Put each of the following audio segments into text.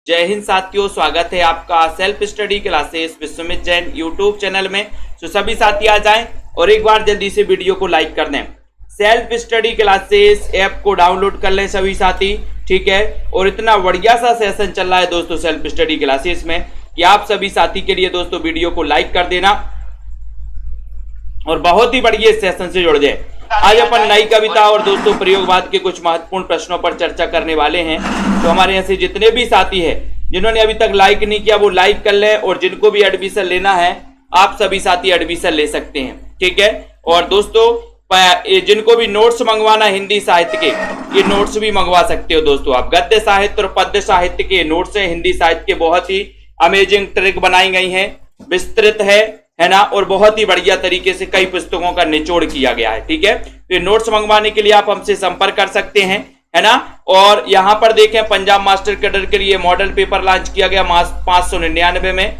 जय हिंद साथियों, स्वागत है आपका self study classes Vishwamit Jain YouTube channel में। तो सभी साथी आ जाएं और एक बार जल्दी से वीडियो को लाइक कर दें। सेल्फ स्टडी क्लासेस ऐप को डाउनलोड कर लें सभी साथी, ठीक है। और इतना बढ़िया सा सेशन चल रहा है दोस्तों सेल्फ स्टडी क्लासेस में कि आप सभी साथी के लिए दोस्तों वीडियो को लाइक कर देना और बहुत ही बढ़िया सेशन से जुड़ जाए। आज अपन नई कविता और दोस्तों प्रयोगवाद के कुछ महत्वपूर्ण प्रश्नों पर चर्चा करने वाले हैं। तो हमारे यहाँ से जितने भी साथी हैं जिन्होंने अभी तक लाइक नहीं किया वो लाइक कर लें, और जिनको भी एडमिशन लेना है आप सभी साथी एडमिशन ले सकते हैं, ठीक है। और दोस्तों जिनको भी नोट्स मंगवाना हिंदी साहित्य के, ये नोट्स भी मंगवा सकते हो दोस्तों आप। गद्य साहित्य और पद्य साहित्य के नोट्स हैं हिंदी साहित्य के, बहुत ही अमेजिंग ट्रिक बनाई गई है, विस्तृत है ना, और बहुत ही बढ़िया तरीके से कई पुस्तकों का निचोड़ किया गया है, ठीक है। तो ये नोट्स मंगवाने के लिए आप हमसे संपर्क कर सकते हैं, है ना। और यहाँ पर देखें पंजाब मास्टर कैडर के लिए मॉडल पेपर लॉन्च किया गया 599 में।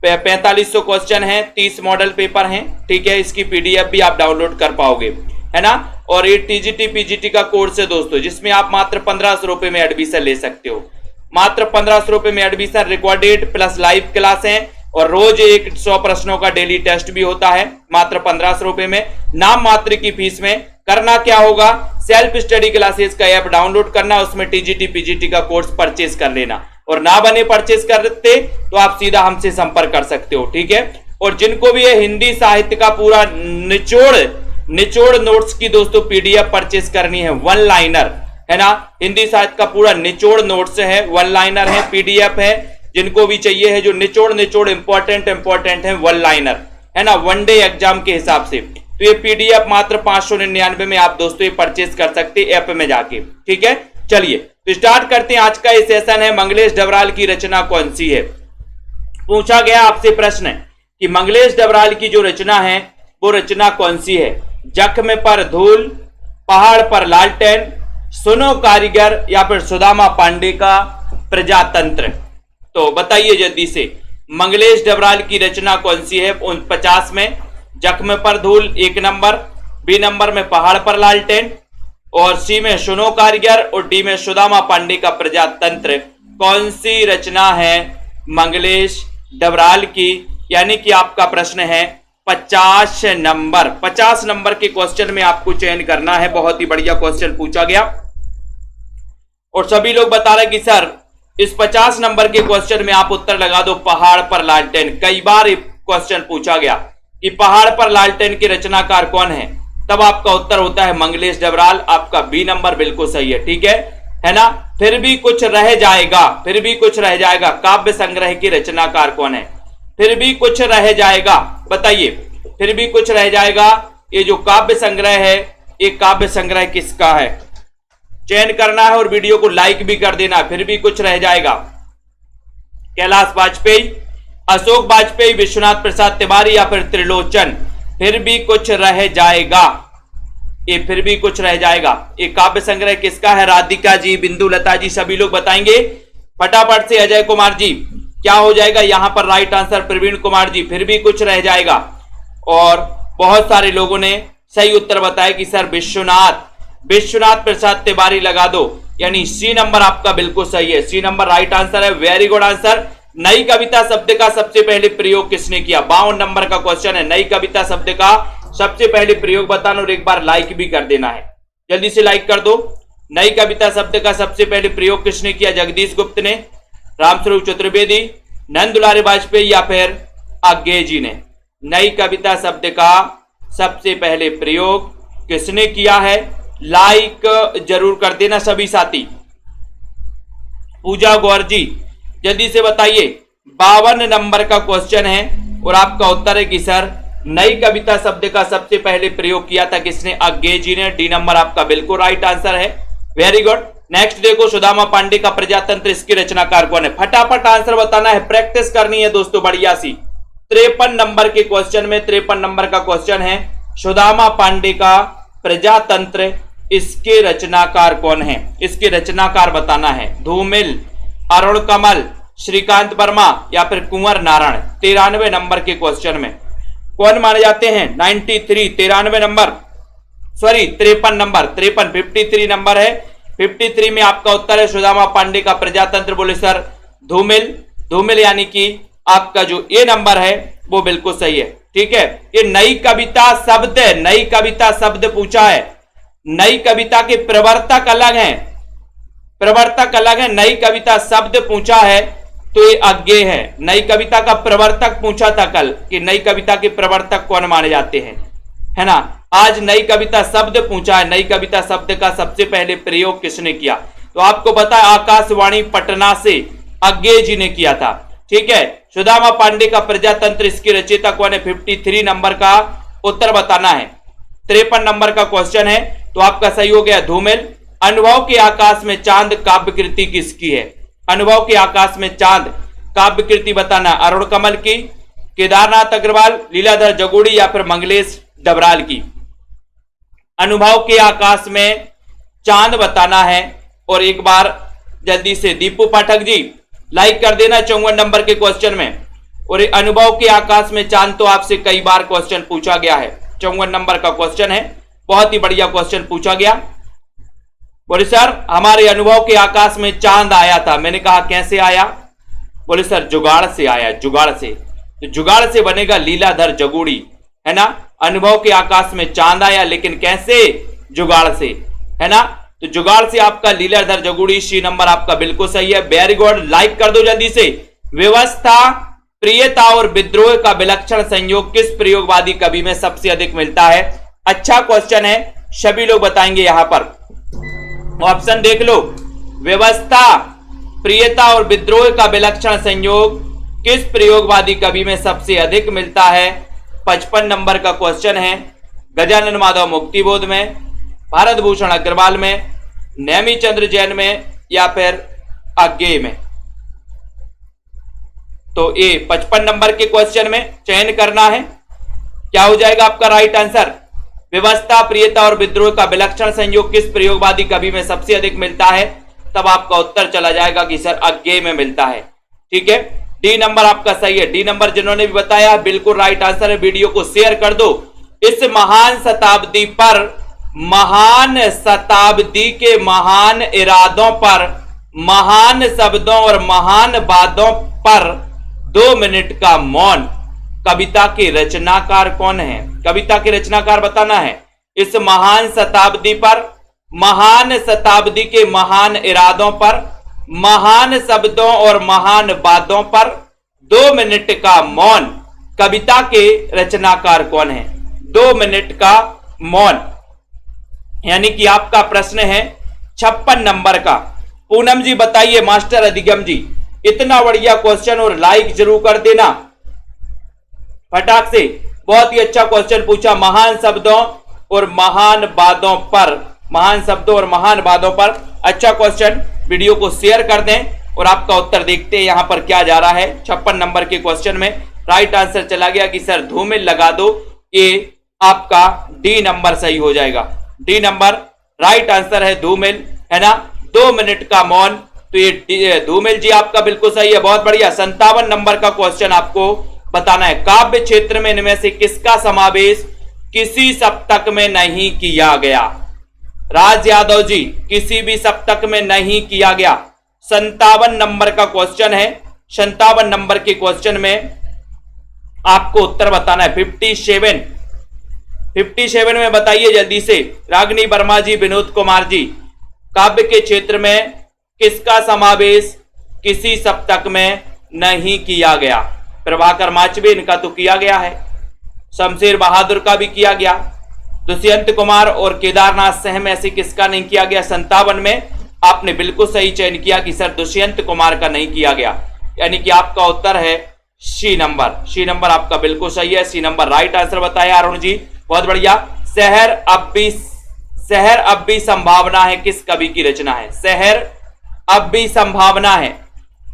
4500 क्वेश्चन हैं, 30 मॉडल पेपर हैं, ठीक है। इसकी पीडीएफ भी आप डाउनलोड कर पाओगे, है ना। और ये टीजीटी पीजीटी का कोर्स है दोस्तों, जिसमें आप मात्र 1500 रुपए में एडमिशन ले सकते हो। मात्र 1500 रुपए में admission, recorded plus live class है और रोज 100 प्रश्नों का डेली टेस्ट भी होता है, मात्र 1500 रुपए में, नाम मात्र की फीस में। करना क्या होगा, सेल्फ स्टडी क्लासेस का ऐप डाउनलोड करना, उसमें टीजीटी पीजीटी का कोर्स परचेज कर लेना, और ना बने परचेज करते तो आप सीधा हमसे संपर्क कर सकते हो, ठीक है। और जिनको भी ये हिंदी साहित्य का पूरा निचोड़ नोट्स की दोस्तों पीडीएफ परचेज करनी है, वन लाइनर, है ना, हिंदी साहित्य का पूरा निचोड़ नोट्स है, वन लाइनर है, पीडीएफ है, जिनको भी चाहिए है जो निचोड़ इंपॉर्टेंट है, वन लाइनर, है ना, वन डे एग्जाम के हिसाब से। तो ये पीडीएफ मात्र 599 में आप दोस्तों ये परचेज कर सकते हैं ऐप में जाके, ठीक है। चलिए तो स्टार्ट करते हैं। आज का ये सेशन है मंगलेश डबराल की रचना कौन सी है। पूछा गया आपसे प्रश्न कि मंगलेश डबराल की जो रचना है वो रचना कौन सी है। जख्म पर धूल, पहाड़ पर लालटेन, सुनो कारीगर, या फिर सुदामा पांडे का प्रजातंत्र। तो बताइए जल्दी से, मंगलेश डबराल की रचना कौन सी है। 50 में जख्म पर धूल 1 नंबर, बी नंबर में पहाड़ पर लालटेन, और सी में सुनो कारीगर, और डी में सुदामा पांडे का प्रजातंत्र। कौन सी रचना है मंगलेश डबराल की। यानी कि आपका प्रश्न है 50 नंबर। 50 नंबर के क्वेश्चन में आपको चयन करना है। बहुत ही बढ़िया क्वेश्चन पूछा गया और सभी लोग बता रहे कि सर इस 50 नंबर के क्वेश्चन में आप उत्तर लगा दो पहाड़ पर लालटेन। कई बार क्वेश्चन पूछा गया कि पहाड़ पर लालटेन के रचनाकार कौन है, तब आपका उत्तर होता है मंगलेश डबराल। आपका बी नंबर बिल्कुल सही है, ठीक है ना। फिर भी कुछ रह जाएगा, काव्य संग्रह के रचनाकार कौन है। फिर भी कुछ रह जाएगा, बताइए, फिर भी कुछ रह जाएगा, ये जो काव्य संग्रह है ये काव्य संग्रह किसका है। चयन करना है और वीडियो को लाइक भी कर देना। फिर भी कुछ रह जाएगा, कैलाश वाजपेयी, अशोक वाजपेयी, विश्वनाथ प्रसाद तिवारी, या फिर त्रिलोचन। फिर भी कुछ रह जाएगा, ये फिर भी कुछ रह जाएगा, ये काव्य संग्रह किसका है। राधिका जी, बिंदु लता जी, सभी लोग बताएंगे फटाफट से। अजय कुमार जी, क्या हो जाएगा यहाँ पर राइट आंसर। प्रवीण कुमार जी, फिर भी कुछ रह जाएगा। और बहुत सारे लोगों ने सही उत्तर बताया कि सर विश्वनाथ प्रसाद तिवारी लगा दो, यानी सी नंबर आपका बिल्कुल सही है। सी नंबर राइट आंसर है, वेरी गुड आंसर। नई कविता शब्द का सबसे पहले प्रयोग किसने किया। 52 नंबर का क्वेश्चन है, नई कविता शब्द का सबसे पहले प्रयोग बताना, और एक बार लाइक भी कर देना है, जल्दी से लाइक कर दो। नई कविता शब्द का सबसे पहले प्रयोग किसने किया। जगदीश गुप्त ने, रामस्वरूप चतुर्वेदी, नंद दुलारे वाजपेयी, या फिर आज्ञे जी ने। नई कविता शब्द का सबसे पहले प्रयोग किसने किया है। लाइक जरूर कर देना सभी साथी। पूजा गौर जी, जल्दी से बताइए। 52 नंबर का क्वेश्चन है और आपका उत्तर है कि सर नई कविता शब्द का सबसे पहले प्रयोग किया था किसने। आज्ञे जी ने। डी नंबर आपका बिल्कुल राइट आंसर है, वेरी गुड। नेक्स्ट देखो, सुदामा पांडे का प्रजातंत्र, इसके रचनाकार कौन है। फटाफट आंसर बताना है, प्रैक्टिस करनी है दोस्तों बढ़िया सी। 53 नंबर के क्वेश्चन में 53 नंबर का क्वेश्चन है सुदामा पांडे का प्रजातंत्र, इसके रचनाकार कौन है। इसके रचनाकार बताना है। धूमिल, अरुण कमल, श्रीकांत वर्मा, या फिर कुंवर नारायण। 93 नंबर के क्वेश्चन में कौन माने जाते हैं। 93 नंबर, सॉरी 53 नंबर, 53 नंबर है। 53 में आपका उत्तर है सुदामा पांडे का प्रजातंत्र। बोले सर धूमिल। धूमिल यानी कि आपका जो ए नंबर है वो बिल्कुल सही है। ठीक है, ये नई कविता शब्द है, नई कविता शब्द पूछा है। नई कविता के प्रवर्तक अलग हैं, प्रवर्तक अलग है। नई कविता शब्द पूछा है तो ये अज्ञेय है। नई कविता का प्रवर्तक पूछा था कल कि नई कविता के प्रवर्तक कौन माने जाते हैं, है ना। आज नई कविता शब्द पूछा है। नई कविता शब्द का सबसे पहले प्रयोग किसने किया, तो आपको पता है आकाशवाणी पटना से अज्ञेय जी ने किया था। ठीक है, सुदामा पांडे का प्रजातंत्र, इसकी रचयिता कौन है। 53 नंबर का उत्तर बताना है। 53 नंबर का क्वेश्चन है, तो आपका सही हो गया धूमिल। अनुभव के आकाश में चांद काव्य कृति किसकी है। अनुभव के आकाश में चांद काव्य कृति बताना, अरुण कमल की, केदारनाथ अग्रवाल, लीलाधर जगोड़ी या फिर मंगलेश डबराल की। अनुभव के आकाश में चांद बताना है। और एक बार जल्दी से दीपू पाठक जी लाइक कर देना 54 नंबर के क्वेश्चन में। और अनुभव के आकाश में चांद तो आपसे कई बार क्वेश्चन पूछा गया है। 54 नंबर का क्वेश्चन है, बहुत ही बढ़िया क्वेश्चन पूछा गया। बोले सर हमारे अनुभव के आकाश में चांद आया था। मैंने कहा कैसे आया, बोले सर जुगाड़ से आया, जुगाड़ से। तो जुगाड़ से बनेगा लीलाधर जगोड़ी, है ना। अनुभव के आकाश में चांद आया, लेकिन कैसे, जुगाड़ से, है ना। तो जुगाड़ से आपका लीलाधर जगोड़ी, सी नंबर आपका बिल्कुल सही है। वेरी गुड, लाइक कर दो जल्दी से। व्यवस्था, प्रियता और विद्रोह का विलक्षण संयोग किस प्रयोगवादी कवि में सबसे अधिक मिलता है। अच्छा क्वेश्चन है, सभी लोग बताएंगे यहां पर। ऑप्शन देख लो, व्यवस्था, प्रियता और विद्रोह का विलक्षण संयोग किस प्रयोगवादी कवि में सबसे अधिक मिलता है। 55 नंबर का क्वेश्चन है। गजानन माधव मुक्तिबोध में, भारत भूषण अग्रवाल में, नेमी चंद्र जैन में या फिर अज्ञेय में। तो ये 55 नंबर के क्वेश्चन में चयन करना है। क्या हो जाएगा आपका राइट आंसर। व्यवस्था, प्रियता और विद्रोह का विलक्षण संयोग किस प्रयोगवादी कवि में सबसे अधिक मिलता है, तब आपका उत्तर चला जाएगा कि सर अज्ञेय में मिलता है। ठीक है, डी नंबर आपका सही है। डी नंबर जिन्होंने भी बताया बिल्कुल राइट आंसर है। वीडियो को शेयर कर दो। इस महान शताब्दी पर, महान शताब्दी के महान इरादों पर, महान शब्दों और महान वादों पर 2 मिनट का मौन। कविता के रचनाकार कौन है, कविता के रचनाकार बताना है। इस महान शताब्दी पर, महान शताब्दी के महान इरादों पर, महान शब्दों और महान वादों पर 2 मिनट का मौन, कविता के रचनाकार कौन है। 2 मिनट का मौन, यानी कि आपका प्रश्न है 56 नंबर का। पूनम जी बताइए, मास्टर अधिगम जी, इतना बढ़िया क्वेश्चन और लाइक जरूर कर देना फटाक से। बहुत ही अच्छा क्वेश्चन पूछा। महान शब्दों और महान वादों पर, महान शब्दों और महान वादों पर, अच्छा क्वेश्चन। वीडियो को शेयर कर दें और आपका उत्तर देखते हैं यहां पर क्या जा रहा है। 56 नंबर के क्वेश्चन में राइट आंसर चला गया कि सर धूमिल लगा दो, ये आपका डी नंबर सही हो जाएगा। डी नंबर राइट आंसर है धूमिल, है ना। 2 मिनट का मौन, तो ये धूमिल जी आपका बिल्कुल सही है, बहुत बढ़िया। 57 नंबर का क्वेश्चन आपको बताना है। काव्य क्षेत्र में इनमें से किसका समावेश किसी सप्तक में नहीं किया गया। राज यादव जी, किसी भी सप्तक में नहीं किया गया। 57 नंबर का क्वेश्चन है। 57 नंबर के क्वेश्चन में आपको उत्तर बताना है। 57 में बताइए जल्दी से। रागिनी वर्मा जी, विनोद कुमार जी, काव्य के क्षेत्र में किसका समावेश किसी सप्तक में नहीं किया गया। प्रभाकर माचवे, इनका तो किया गया है। शमशेर बहादुर का भी किया गया। दुष्यंत कुमार और केदारनाथ सह में से किसका नहीं किया गया। 57 में आपने बिल्कुल सही चयन किया कि सर दुष्यंत कुमार का नहीं किया गया, यानी कि आपका उत्तर है सी नंबर। सी नंबर आपका बिल्कुल सही है। सी नंबर राइट आंसर बताया अरुण जी, बहुत बढ़िया। शहर अब भी संभावना है किस कवि की रचना है। शहर अब भी संभावना है।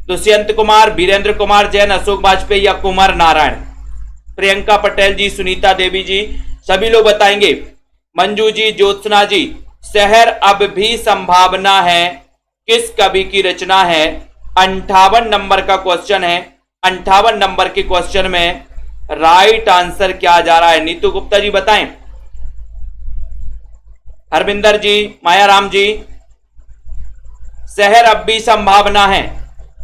दुष्यंत कुमार, वीरेंद्र कुमार जैन, अशोक वाजपेयी या कुमार नारायण। प्रियंका पटेल जी, सुनीता देवी जी, सभी लोग बताएंगे। मंजू जी, ज्योत्सना जी, शहर अब भी संभावना है किस कवि की रचना है। 58 नंबर का क्वेश्चन है। 58 नंबर के क्वेश्चन में राइट आंसर क्या जा रहा है। नीतू गुप्ता जी बताएं। हरविंदर जी, मायाराम जी, शहर अब भी संभावना है।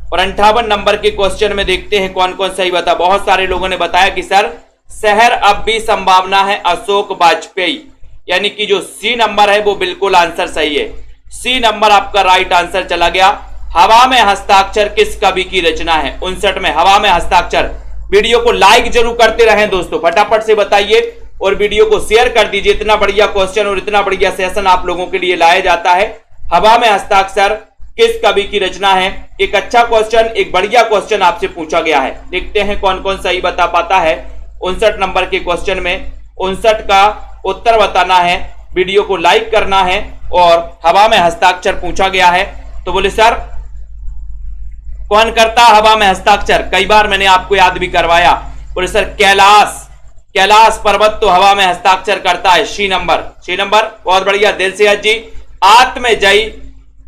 और 58 नंबर के क्वेश्चन में देखते हैं कौन कौन सही बता। बहुत सारे लोगों ने बताया कि सर शहर अब भी संभावना है अशोक वाजपेयी, यानी कि जो सी नंबर है वो बिल्कुल आंसर सही है। सी नंबर आपका राइट आंसर चला गया। हवा में हस्ताक्षर किस कवि की रचना है? 59 में हवा में हस्ताक्षर। वीडियो को लाइक जरूर करते रहें दोस्तों, फटाफट से बताइए और वीडियो को शेयर कर दीजिए। इतना बढ़िया क्वेश्चन और इतना बढ़िया सेशन आप लोगों के लिए लाया जाता है। हवा में हस्ताक्षर किस कवि की रचना है? एक अच्छा क्वेश्चन, एक बढ़िया क्वेश्चन आपसे पूछा गया है। देखते हैं कौन कौन सही बता पाता है। 59 नंबर के क्वेश्चन में 59 का उत्तर बताना है, वीडियो को लाइक करना है और हवा में हस्ताक्षर पूछा गया है। तो बोले सर कौन करता हवा में हस्ताक्षर? कई बार मैंने आपको याद भी करवाया। बोले सर कैलाश पर्वत तो हवा में हस्ताक्षर करता है। सी नंबर बहुत बढ़िया, दिल से जी। आत्मजयी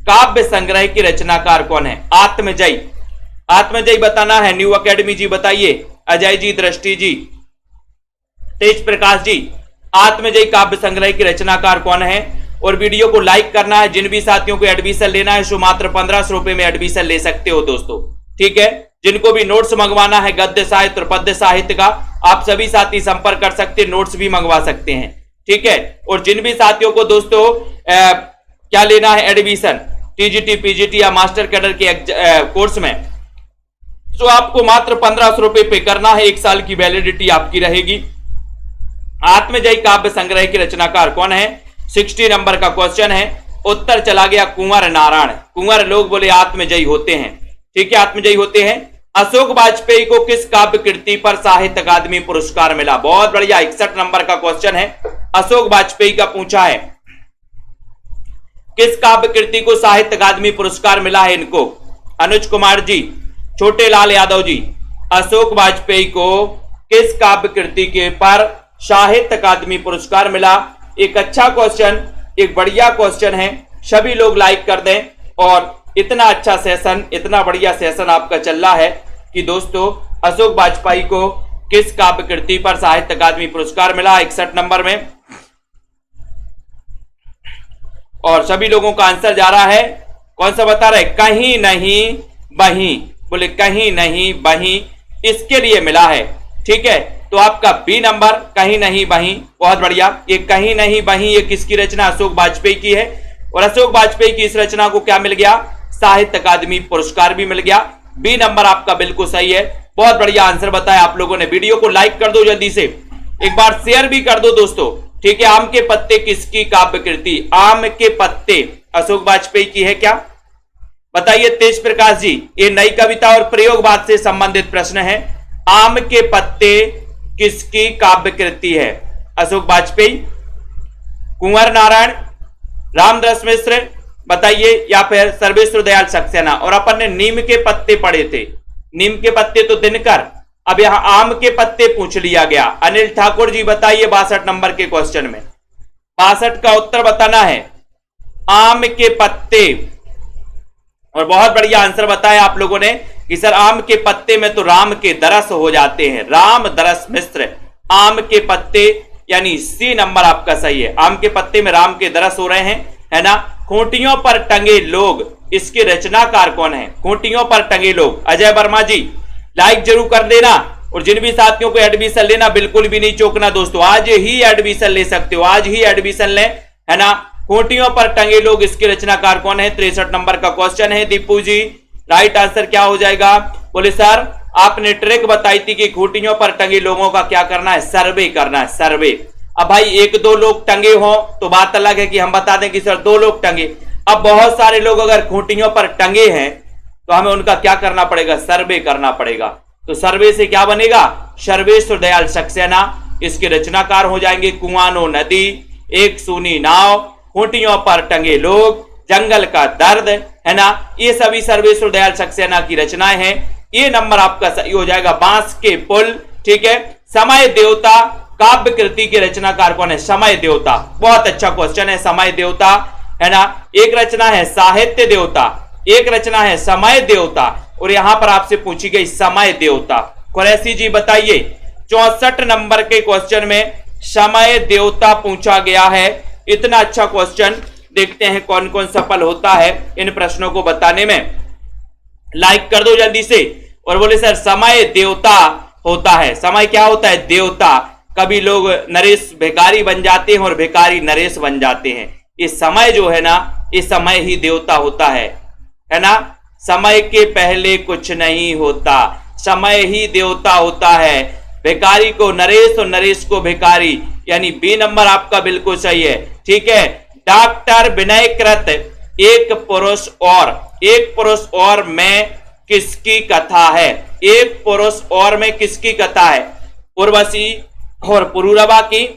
काव्य संग्रह की रचनाकार कौन है? आत्मजयी बताना है। न्यू एकेडमी जी बताइए, अजय जी, दृष्टि जी, तेज प्रकाश जी, आत्मजयी काव्य संग्रह की रचनाकार कौन है? और वीडियो को लाइक करना है। जिन भी साथियों को एडमिशन लेना है सो मात्र 1500 रुपए में एडमिशन ले सकते हो दोस्तों, ठीक है। जिनको भी नोट्स मंगवाना है गद्य साहित्य और पद्य साहित्य का, आप सभी साथी संपर्क कर सकते हैं, नोट्स भी मंगवा सकते हैं, ठीक है। और जिन भी साथियों को दोस्तों क्या लेना है एडमिशन टीजीटी, पीजीटी या मास्टर कैडर के कोर्स में, तो आपको मात्र 1500 रुपए पे करना है। 1 साल की वैलिडिटी आपकी रहेगी। आत्मजयी काव्य संग्रह की रचनाकार कौन है? 60 नंबर का क्वेश्चन है। उत्तर चला गया कुंवर नारायण। कुंवर लोग बोले आत्मजयी होते हैं, ठीक है, आत्मजयी होते हैं। अशोक वाजपेयी को किस काव्य कृति पर साहित्य अकादमी पुरस्कार मिला? बहुत बढ़िया, 61 नंबर का क्वेश्चन है, अशोक वाजपेयी का पूछा है। किस काव्य कृति को साहित्य अकादमी पुरस्कार मिला है इनको? अनुज कुमार जी, छोटे लाल यादव जी, अशोक वाजपेयी को किस काव्य कृति के पर साहित्य अकादमी पुरस्कार मिला? एक अच्छा क्वेश्चन, एक बढ़िया क्वेश्चन है। सभी लोग लाइक कर दें। और इतना अच्छा सेशन, इतना बढ़िया सेशन आपका चल रहा है कि दोस्तों अशोक वाजपेयी को किस काव्य कृति पर साहित्य अकादमी पुरस्कार मिला? 61 नंबर में। और सभी लोगों का आंसर जा रहा है। कौन सा बता रहे? कहीं नहीं बही। बोले कहीं नहीं बही इसके लिए मिला है, ठीक है। तो आपका बी नंबर कहीं नहीं बही, बहुत बढ़िया। ये कहीं नहीं बही ये किसकी रचना? अशोक वाजपेयी की है। और अशोक वाजपेयी की इस रचना को क्या मिल गया? साहित्य अकादमी पुरस्कार भी मिल गया। बी नंबर आपका बिल्कुल सही है। बहुत बढ़िया आंसर बताया आप लोगों ने। वीडियो को लाइक कर दो जल्दी से, एक बार शेयर भी कर दो दोस्तों, ठीक है। आम के पत्ते किसकी काव्य कृति? आम के पत्ते अशोक वाजपेयी की है क्या? बताइए तेज प्रकाश जी। ये नई कविता और प्रयोगवाद से संबंधित प्रश्न है। आम के पत्ते किसकी काव्य कृति है? अशोक वाजपेयी, कुंवर नारायण, रामदास मिश्र बताइए, या फिर सर्वेश्वर दयाल सक्सेना। और अपन ने नीम के पत्ते पढ़े थे, नीम के पत्ते तो दिनकर, अब यहां आम के पत्ते पूछ लिया गया। अनिल ठाकुर जी बताइए 62 नंबर के क्वेश्चन में 62 का उत्तर बताना है, आम के पत्ते। और बहुत बढ़िया आंसर बताया आप लोगों ने कि सर आम के पत्ते में तो राम के दरस हो जाते हैं, राम दरस मिश्र। आम के पत्ते यानी सी नंबर आपका सही है। आम के पत्ते में राम के दरस हो रहे हैं, है ना। खूंटियों पर टंगे लोग, इसके रचनाकार कौन है? खूंटियों पर टंगे लोग, अजय वर्मा जी, लाइक जरूर कर देना। और जिन भी साथियों को एडमिशन लेना बिल्कुल भी नहीं चौंकना दोस्तों, आज ही एडमिशन ले सकते हो, आज ही एडमिशन लें, है ना। खूंटियों पर टंगे लोग, इसके रचनाकार कौन है? 63 नंबर का क्वेश्चन है। दीपू जी राइट आंसर क्या हो जाएगा? बोले सर आपने ट्रिक बताई थी कि खूंटियों पर टंगे लोगों का क्या करना है? सर्वे करना है, सर्वे। अब भाई 1-2 लोग टंगे हो तो बात अलग है कि हम बता दें कि सर 2 लोग टंगे। अब बहुत सारे लोग अगर खूंटियों पर टंगे हैं तो हमें उनका क्या करना पड़ेगा? सर्वे करना पड़ेगा। तो सर्वे से क्या बनेगा? सर्वेश्वर दयाल सक्सेना इसके रचनाकार हो जाएंगे। कुआनो नदी, एक सूनी नाव, खूंटियों पर टंगे लोग, जंगल का दर्द, है ना, ये सभी सर्वेश्वर दयाल सक्सेना की रचनाएं हैं। ये नंबर आपका सही हो जाएगा। बांस के पुल, ठीक है। समय देवता काव्य कृति के रचनाकार कौन है? समय देवता, बहुत अच्छा क्वेश्चन है। समय देवता, है ना। एक रचना है साहित्य देवता, एक रचना है समय देवता, और यहां पर आपसे पूछी गई समय देवता। कुरैशी जी बताइए 64 नंबर के क्वेश्चन में समय देवता पूछा गया है। इतना अच्छा क्वेश्चन, देखते हैं कौन कौन सफल होता है इन प्रश्नों को बताने में। लाइक कर दो जल्दी से। और बोले सर समय देवता होता है, समय क्या होता है? देवता। कभी लोग नरेश भिखारी बन जाते हैं और भिखारी नरेश बन जाते हैं। इस समय जो है ना, इस समय ही देवता होता है ना। समय के पहले कुछ नहीं होता, समय ही देवता होता है। भिखारी को नरेश और नरेश को भिखारी, यानी बी नंबर आपका बिल्कुल सही है। ठीक है। डॉक्टर विनय कृत एक पुरुष और में किसकी कथा है? एक पुरुष और में किसकी कथा है? उर्वशी और पुरूरवा की,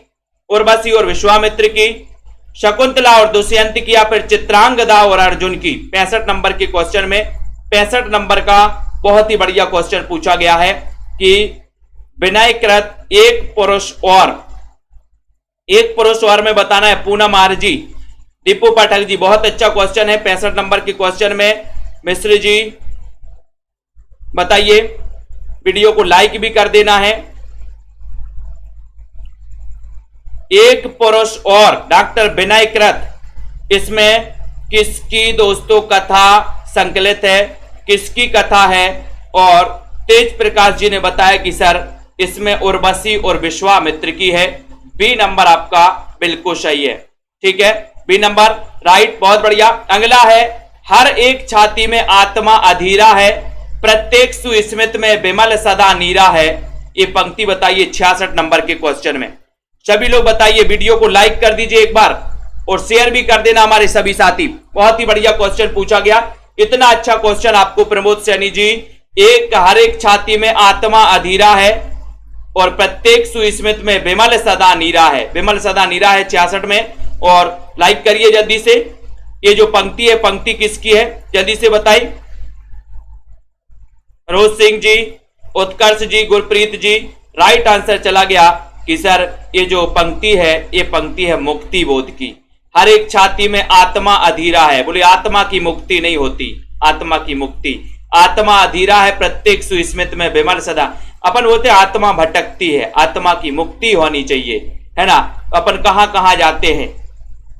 उर्वशी और विश्वामित्र की, शकुंतला और दुष्यंत की, या फिर चित्रांगदा और अर्जुन की? 65 नंबर के क्वेश्चन में 65 नंबर का बहुत ही बढ़िया क्वेश्चन पूछा गया है कि विनय कृत एक पुरुष और में बताना है। पूनम आरजी, दीपू पाठक जी, बहुत अच्छा क्वेश्चन है 65 नंबर के क्वेश्चन में। मिश्र जी बताइए, वीडियो को लाइक भी कर देना है। एक पुरुष और डॉक्टर विनय कृत, इसमें किसकी दोस्तों कथा संकलित है? किसकी कथा है? और तेज प्रकाश जी ने बताया कि सर इसमें उर्वशी और विश्वामित्र की है। बी नंबर आपका बिल्कुल सही है। ठीक है, बी नंबर राइट, बहुत बढ़िया। अगला है, हर एक छाती में आत्मा अधीरा है, प्रत्येक सुस्मित में विमल सदा नीरा है। ये पंक्ति बताइए 66 नंबर के क्वेश्चन में। सभी लोग बताइए, वीडियो को लाइक कर दीजिए एक बार और शेयर भी कर देना हमारे सभी साथी। बहुत ही बढ़िया क्वेश्चन पूछा गया, इतना अच्छा क्वेश्चन आपको प्रमोद सैनी जी। हर एक छाती में आत्मा अधीरा है और प्रत्येक सुस्मित में विमल सदा नीरा है। विमल सदा नीरा है 66 में। और लाइक करिए जल्दी से। ये जो पंक्ति है, पंक्ति किसकी है? जल्दी से बताइए। रोज सिंह जी, उत्कर्ष जी, गुरप्रीत जी, राइट आंसर चला गया कि सर ये जो पंक्ति है, ये पंक्ति है मुक्ति बोध की। हर एक छाती में आत्मा अधीरा है। बोले आत्मा की मुक्ति नहीं होती, आत्मा की मुक्ति। आत्मा अधीरा है, प्रत्येक सुस्मित में विमल सदा। अपन बोलते आत्मा भटकती है, आत्मा की मुक्ति होनी चाहिए, है ना। अपन कहां कहां जाते हैं,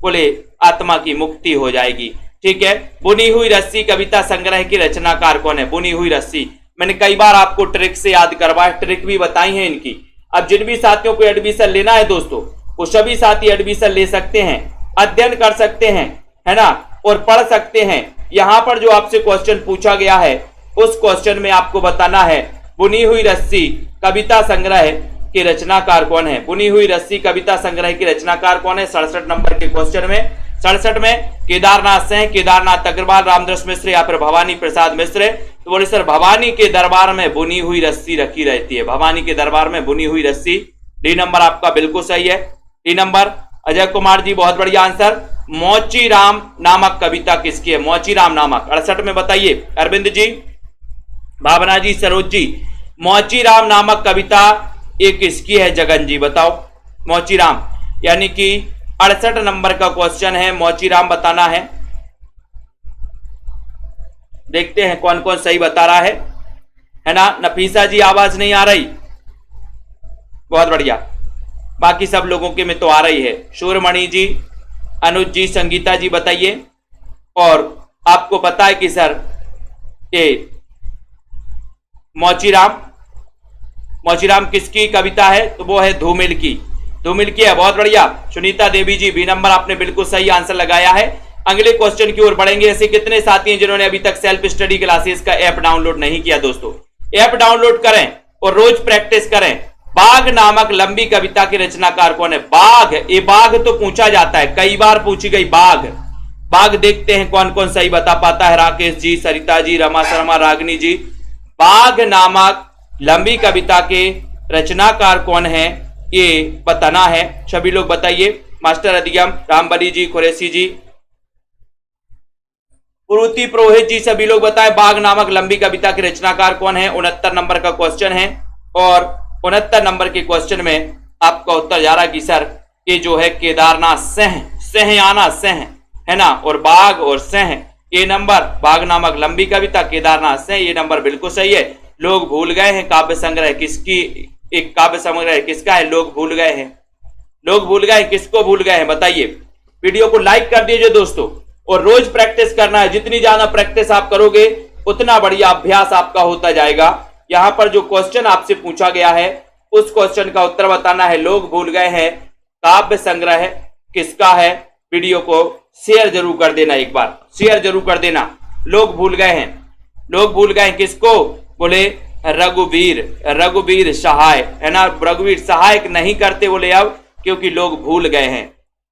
बोले आत्मा की मुक्ति हो जाएगी। ठीक है। बुनी हुई रस्सी कविता संग्रह की रचनाकार कौन है? बुनी हुई रस्सी, मैंने कई बार आपको ट्रिक से याद करवाया, ट्रिक भी बताई है इनकी। अब जिन भी साथियों को एडमिशन लेना है दोस्तों, वो सभी साथी एडमिशन ले सकते हैं, अध्ययन कर सकते हैं, है ना, और पढ़ सकते हैं। यहां पर जो आपसे क्वेश्चन पूछा गया है, उस क्वेश्चन में आपको बताना है बुनी हुई रस्सी कविता संग्रह के रचनाकार कौन है? बुनी हुई रस्सी कविता संग्रह की रचनाकार कौन है? 67 नंबर के क्वेश्चन में। 67 में केदारनाथ सिंह, केदारनाथ अग्रवाल, रामदास मिश्र या फिर भवानी प्रसाद मिश्र। तो बोले सर भवानी के दरबार में बुनी हुई रस्सी रखी रहती है, भवानी के दरबार में बुनी हुई रस्सी। डी नंबर आपका बिल्कुल सही है। डी नंबर अजय कुमार जी, बहुत बढ़िया आंसर। मोची राम नामक कविता किसकी है? मोची राम नामक। 68 में बताइए अरविंद जी, भावना जी, सरोज जी, मोची राम नामक कविता ये किसकी है? जगन जी बताओ। मोची राम, यानी कि 68 नंबर का क्वेश्चन है, मोची राम बताना है। देखते हैं कौन कौन सही बता रहा है ना। नफीसा जी आवाज नहीं आ रही, बहुत बढ़िया। बाकी सब लोगों के में तो आ रही है। सूरमणि जी, अनुज जी, संगीता जी बताइए। और आपको पता है कि सर ये मोचीराम किसकी कविता है? तो वो है धूमिल की, धूमिल की है, बहुत बढ़िया। सुनीता देवी जी, बी नंबर आपने बिल्कुल सही आंसर लगाया है। अगले क्वेश्चन की ओर बढ़ेंगे। ऐसे कितने साथी हैं जिन्होंने अभी तक सेल्फ स्टडी क्लासेस का ऐप डाउनलोड नहीं किया? दोस्तों ऐप डाउनलोड करें और रोज प्रैक्टिस करें। बाघ नामक लंबी कविता के रचनाकार कौन है? बाघ, ये बाघ तो पूछा जाता है, कई बार पूछी गई बाघ। बाघ देखते हैं कौन कौन सही बता पाता है। राकेश जी, सरिता जी, रमा शर्मा, रागनी जी। बाघ नामक लंबी कविता के रचनाकार कौन है, ये बताना है। सभी लोग बताइए। मास्टर अधिगम, रामबली जी, कुरैशी जी, पुरुति पुरोहित जी, सभी लोग बताएं बाघ नामक लंबी कविता के रचनाकार कौन है। 69 नंबर का क्वेश्चन है। और 69 नंबर के क्वेश्चन में आपका उत्तर जा रहा है कि सर ये जो है केदारनाथ सहयाना सह, है ना। और बाघ और सह, ये नंबर, बाघ नामक लंबी कविता, केदारनाथ सह, ये नंबर बिल्कुल सही है। लोग भूल गए हैं काव्य संग्रह किसकी, एक काव्य संग्रह किसका है? लोग भूल गए हैं। लोग भूल गए, किसको भूल गए हैं बताइए। वीडियो को लाइक कर दीजिए दोस्तों, और रोज प्रैक्टिस करना है। जितनी ज्यादा प्रैक्टिस आप करोगे उतना बढ़िया अभ्यास आपका होता जाएगा। यहां पर जो क्वेश्चन आपसे पूछा गया है उस क्वेश्चन का उत्तर बताना है। लोग भूल गए हैं काव्य संग्रह किसका है। वीडियो को शेयर जरूर कर देना, एक बार शेयर जरूर कर देना। लोग भूल गए हैं, लोग भूल गए किसको, बोले रघुवीर सहाय, है ना। रघुवीर सहायक नहीं करते बोले अब, क्योंकि लोग भूल गए हैं।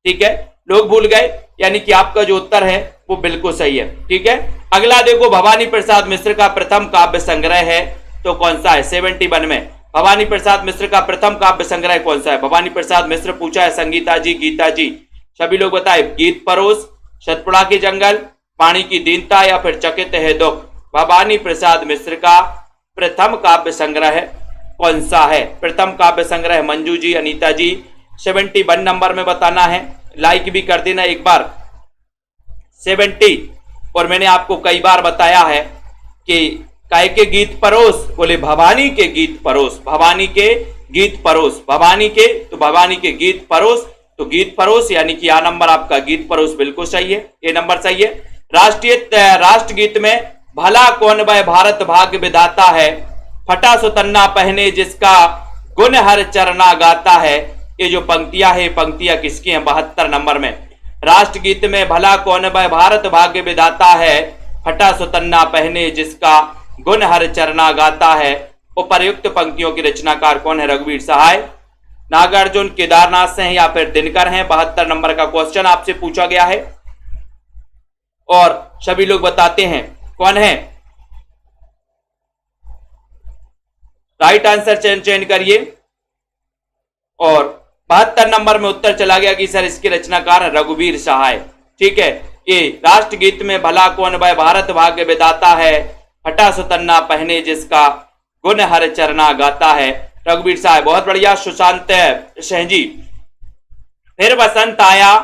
ठीक है, लोग भूल गए, यानी कि आपका जो उत्तर है वो बिल्कुल सही है। ठीक है, अगला देखो, भवानी प्रसाद मिश्र का प्रथम काव्य संग्रह है तो कौन सा है। 71 में भवानी प्रसाद मिश्र का प्रथम काव्य संग्रह कौन सा है। भवानी प्रसाद मिश्र पूछा है संगीता जी, गीता जी, सभी लोग बताए। गीत परोस, सतपुड़ा के जंगल, पानी की दीनता या फिर चकित है दुख। भवानी प्रसाद मिश्र का प्रथम काव्य संग्रह कौन सा है। प्रथम काव्य संग्रह मंजू जी, अनीता जी 71 नंबर में बताना है। लाइक भी कर देना एक बार 70। और मैंने आपको कई बार बताया है कि काय के गीत परोस, बोले भवानी के गीत परोस, भवानी के गीत परोस, भवानी के, तो भवानी के गीत परोस, तो गीत परोस यानी कि आ नंबर आपका गीत परोस बिल्कुल सही है, ये नंबर सही है। राष्ट्रगीत में भला कौन वह भारत भाग्य विधाता है, फटा सुतन्ना पहने जिसका गुण हर चरना गाता है। ये जो पंक्तियां है, पंक्तियां किसकी हैं 72 नंबर में। राष्ट्रगीत में भला कौन वह भारत भाग्य विधाता है, फटा सुतन्ना पहने जिसका गुण हर चरना गाता है। उपर्युक्त पंक्तियों की रचनाकार कौन है, रघुवीर सहाय। नागार्जुन केदारनाथ से हैं या फिर दिनकर हैं। 72 नंबर का क्वेश्चन आपसे पूछा गया है और सभी लोग बताते हैं कौन है। राइट आंसर चयन करिए। और 72 नंबर में उत्तर चला गया कि सर इसके रचनाकार रघुवीर सहाय। ठीक है, ये राष्ट्रगीत में भला कौन वह भारत भाग्य विधाता है, फटा सुतन्ना पहने जिसका गुण हर चरना गाता है, रघुवीर सहाय। बहुत बढ़िया सुशांत सिंह जी। फिर बसंत आया,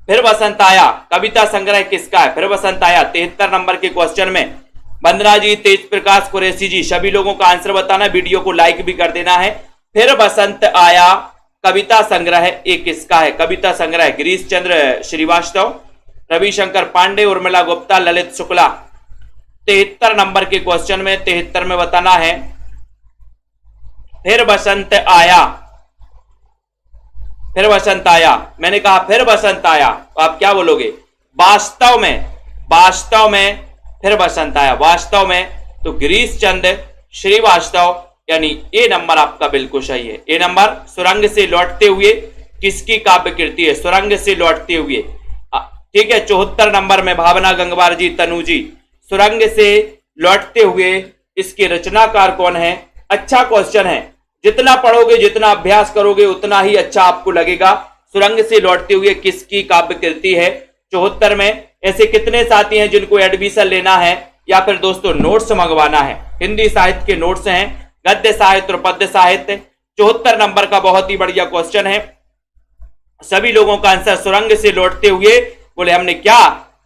फिर बसंत आया कविता संग्रह किसका है। फिर बसंत आया 73 नंबर के क्वेश्चन में वंदना जी, तेज प्रकाश कुरैशी जी, सभी लोगों का आंसर बताना, वीडियो को लाइक भी कर देना है। फिर बसंत आया कविता संग्रह एक किसका है। कविता संग्रह गिरीश चंद्र श्रीवास्तव, रविशंकर पांडे, उर्मिला गुप्ता, ललित शुक्ला। 73 नंबर के क्वेश्चन में 73 में बताना है फिर बसंत आया। फिर बसंत आया, मैंने कहा फिर बसंत आया, तो आप क्या बोलोगे, वास्तव में, वास्तव में फिर बसंत आया, वास्तव में, तो गिरीश चंद्र श्रीवास्तव, यानी ए नंबर आपका बिल्कुल सही है। ए नंबर सुरंग से लौटते हुए किसकी काव्य कृति है, सुरंग से लौटते हुए। ठीक है, 74 नंबर में भावना गंगवार जी, तनु जी, सुरंग से लौटते हुए इसके रचनाकार कौन है। अच्छा क्वेश्चन है, जितना पढ़ोगे जितना अभ्यास करोगे उतना ही अच्छा आपको लगेगा। सुरंग से लौटते हुए किसकी काव्य कृति है। 74 में ऐसे कितने साथी हैं जिनको एडमिशन लेना है या फिर दोस्तों नोट्स मंगवाना है। हिंदी साहित्य के नोट्स हैं, गद्य साहित्य और पद्य साहित्य। 74 नंबर का बहुत ही बढ़िया क्वेश्चन है। सभी लोगों का आंसर सुरंग से लौटते हुए, बोले हमने क्या,